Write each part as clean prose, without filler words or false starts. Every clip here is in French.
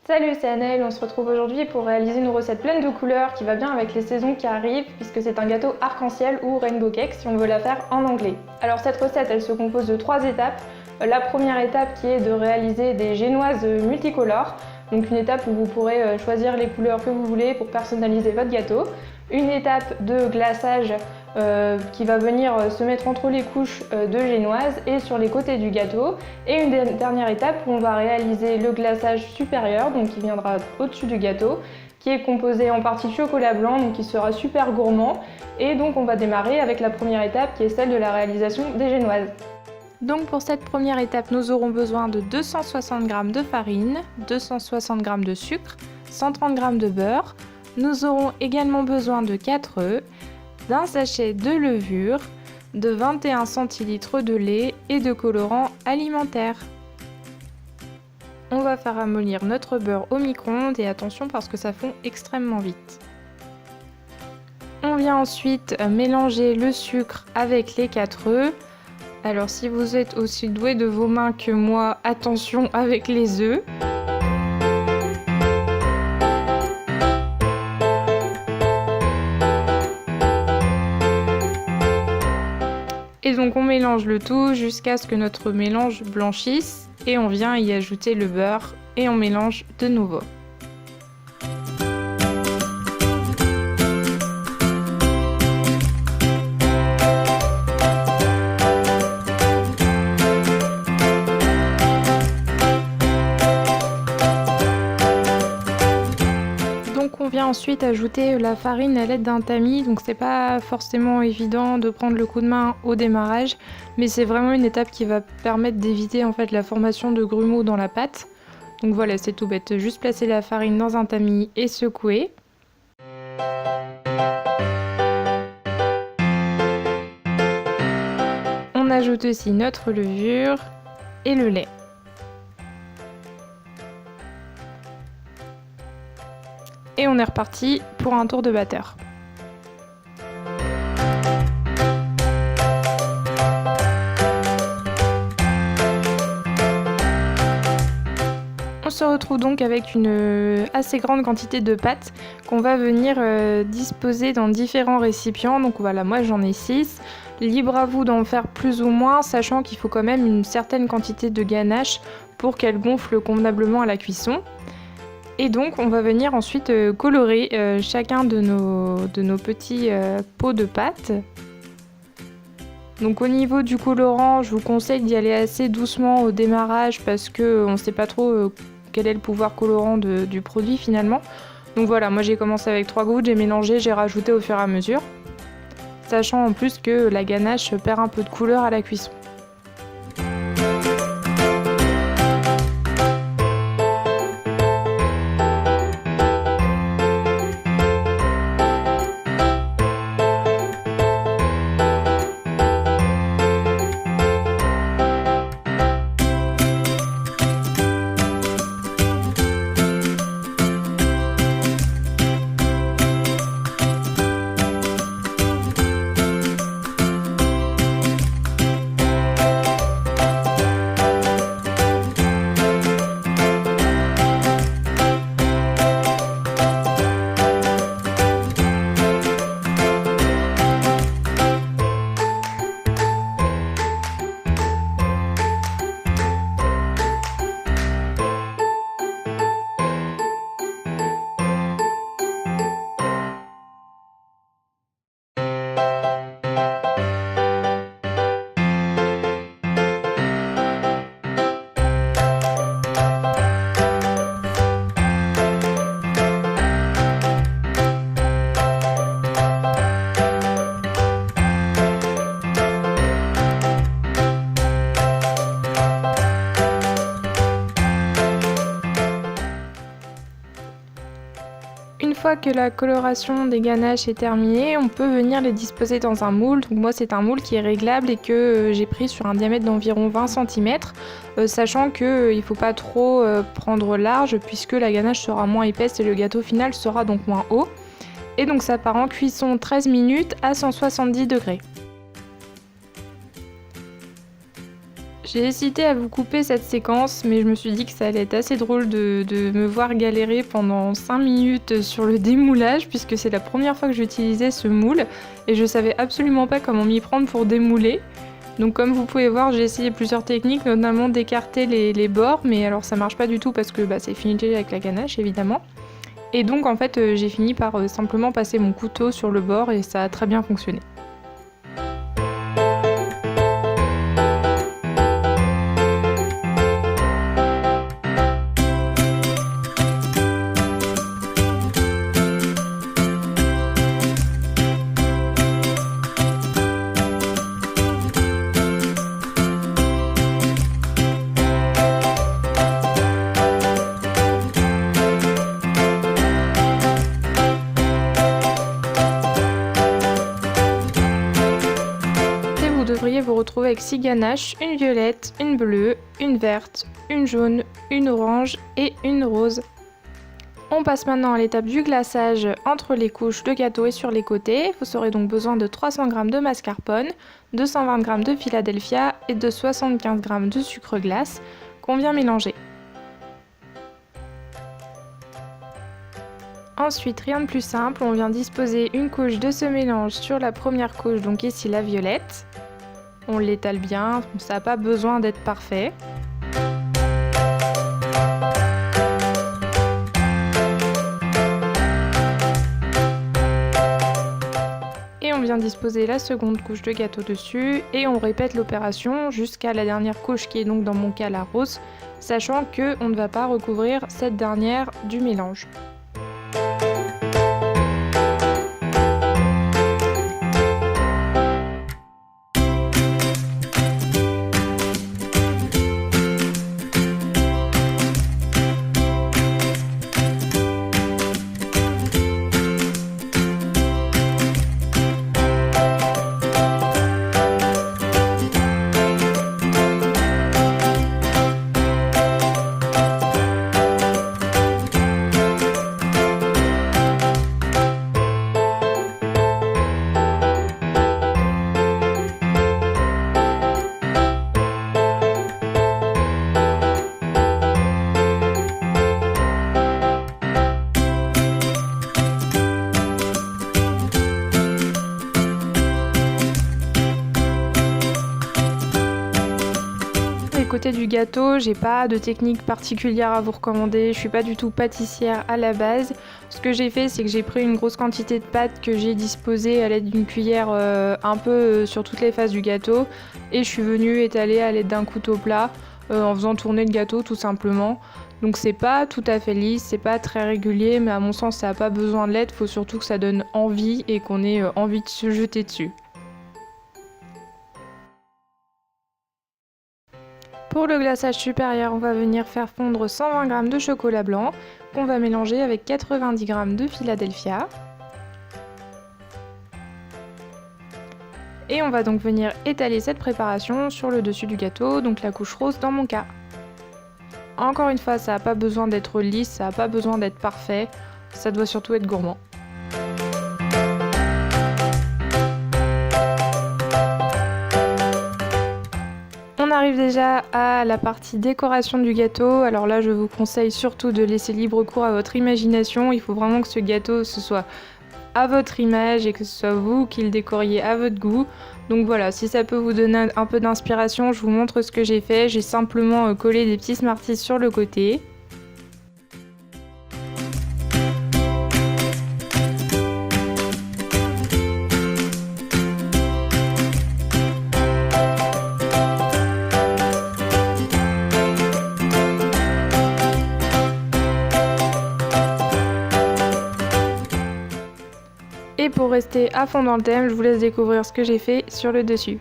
Salut, c'est Annelle, on se retrouve aujourd'hui pour réaliser une recette pleine de couleurs qui va bien avec les saisons qui arrivent puisque c'est un gâteau arc-en-ciel ou rainbow cake si on veut la faire en anglais. Alors cette recette elle se compose de 3 étapes. La première étape qui est de réaliser des génoises multicolores, donc une étape où vous pourrez choisir les couleurs que vous voulez pour personnaliser votre gâteau. Une étape de glaçage qui va venir se mettre entre les couches de génoise et sur les côtés du gâteau. Et une dernière étape où on va réaliser le glaçage supérieur, donc qui viendra au-dessus du gâteau, qui est composé en partie de chocolat blanc, donc qui sera super gourmand. Et donc on va démarrer avec la première étape qui est celle de la réalisation des génoises. Donc pour cette première étape, nous aurons besoin de 260 g de farine, 260 g de sucre, 130 g de beurre. Nous aurons également besoin de 4 œufs, d'un sachet de levure, de 21 centilitres de lait et de colorant alimentaire. On va faire ramollir notre beurre au micro-ondes et attention parce que ça fond extrêmement vite. On vient ensuite mélanger le sucre avec les 4 œufs. Alors si vous êtes aussi doué de vos mains que moi, attention avec les œufs. Et donc on mélange le tout jusqu'à ce que notre mélange blanchisse et on vient y ajouter le beurre et on mélange de nouveau. On vient ensuite ajouter la farine à l'aide d'un tamis, donc c'est pas forcément évident de prendre le coup de main au démarrage, mais c'est vraiment une étape qui va permettre d'éviter en fait la formation de grumeaux dans la pâte. Donc voilà, c'est tout bête, juste placer la farine dans un tamis et secouer. On ajoute aussi notre levure et le lait. Et on est reparti pour un tour de batteur. On se retrouve donc avec une assez grande quantité de pâte qu'on va venir disposer dans différents récipients. Donc voilà, moi j'en ai 6. Libre à vous d'en faire plus ou moins, sachant qu'il faut quand même une certaine quantité de ganache pour qu'elle gonfle convenablement à la cuisson. Et donc on va venir ensuite colorer chacun de nos petits pots de pâte. Donc au niveau du colorant, je vous conseille d'y aller assez doucement au démarrage parce qu'on ne sait pas trop quel est le pouvoir colorant du produit finalement. Donc voilà, moi j'ai commencé avec 3 gouttes, j'ai mélangé, j'ai rajouté au fur et à mesure. Sachant en plus que la ganache perd un peu de couleur à la cuisson. Une fois que la coloration des ganaches est terminée, on peut venir les disposer dans un moule. Donc moi c'est un moule qui est réglable et que j'ai pris sur un diamètre d'environ 20 cm, sachant qu'il ne faut pas trop prendre large puisque la ganache sera moins épaisse et le gâteau final sera donc moins haut. Et donc ça part en cuisson 13 minutes à 170 degrés. J'ai hésité à vous couper cette séquence, mais je me suis dit que ça allait être assez drôle de me voir galérer pendant 5 minutes sur le démoulage, puisque c'est la première fois que j'utilisais ce moule, et je savais absolument pas comment m'y prendre pour démouler. Donc comme vous pouvez voir, j'ai essayé plusieurs techniques, notamment d'écarter les bords, mais alors ça marche pas du tout parce que c'est fini avec la ganache évidemment. Et donc en fait j'ai fini par simplement passer mon couteau sur le bord et ça a très bien fonctionné. Vous devriez vous retrouver avec 6 ganaches, une violette, une bleue, une verte, une jaune, une orange et une rose. On passe maintenant à l'étape du glaçage entre les couches de gâteau et sur les côtés. Vous aurez donc besoin de 300 g de mascarpone, 220 g de Philadelphia et de 75 g de sucre glace qu'on vient mélanger. Ensuite, rien de plus simple, on vient disposer une couche de ce mélange sur la première couche, donc ici la violette. On l'étale bien, ça n'a pas besoin d'être parfait. Et on vient disposer la seconde couche de gâteau dessus et on répète l'opération jusqu'à la dernière couche qui est donc dans mon cas la rose, sachant qu'on ne va pas recouvrir cette dernière du mélange. Côté du gâteau, j'ai pas de technique particulière à vous recommander, je suis pas du tout pâtissière à la base. Ce que j'ai fait, c'est que j'ai pris une grosse quantité de pâte que j'ai disposée à l'aide d'une cuillère un peu sur toutes les faces du gâteau et je suis venue étaler à l'aide d'un couteau plat en faisant tourner le gâteau tout simplement. Donc c'est pas tout à fait lisse, c'est pas très régulier, mais à mon sens ça n'a pas besoin de l'aide, faut surtout que ça donne envie et qu'on ait envie de se jeter dessus. Pour le glaçage supérieur, on va venir faire fondre 120 g de chocolat blanc qu'on va mélanger avec 90 g de Philadelphia. Et on va donc venir étaler cette préparation sur le dessus du gâteau, donc la couche rose dans mon cas. Encore une fois, ça n'a pas besoin d'être lisse, ça n'a pas besoin d'être parfait, ça doit surtout être gourmand. On arrive déjà à la partie décoration du gâteau. Alors là, je vous conseille surtout de laisser libre cours à votre imagination. Il faut vraiment que ce gâteau ce soit à votre image et que ce soit vous qui le décoriez à votre goût. Donc voilà, si ça peut vous donner un peu d'inspiration, je vous montre ce que j'ai fait. J'ai simplement collé des petits Smarties sur le côté. Et pour rester à fond dans le thème, je vous laisse découvrir ce que j'ai fait sur le dessus.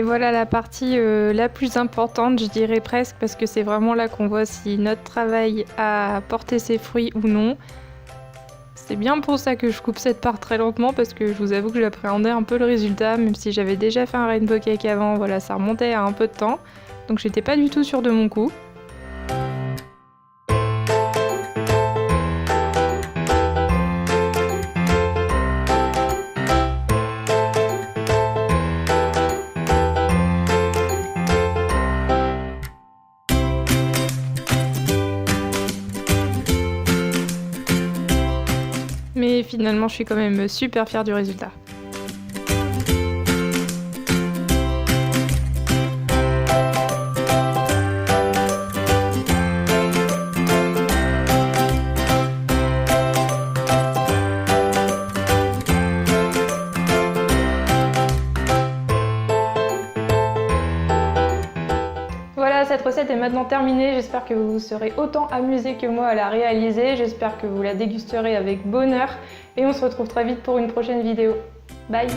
Et voilà la partie la plus importante, je dirais presque, parce que c'est vraiment là qu'on voit si notre travail a porté ses fruits ou non. C'est bien pour ça que je coupe cette part très lentement, parce que je vous avoue que j'appréhendais un peu le résultat, même si j'avais déjà fait un rainbow cake avant, voilà, ça remontait à un peu de temps, donc j'étais pas du tout sûre de mon coup. Mais finalement, je suis quand même super fière du résultat. Voilà, cette recette est maintenant terminée. J'espère que vous serez autant amusés que moi à la réaliser. J'espère que vous la dégusterez avec bonheur. Et on se retrouve très vite pour une prochaine vidéo. Bye!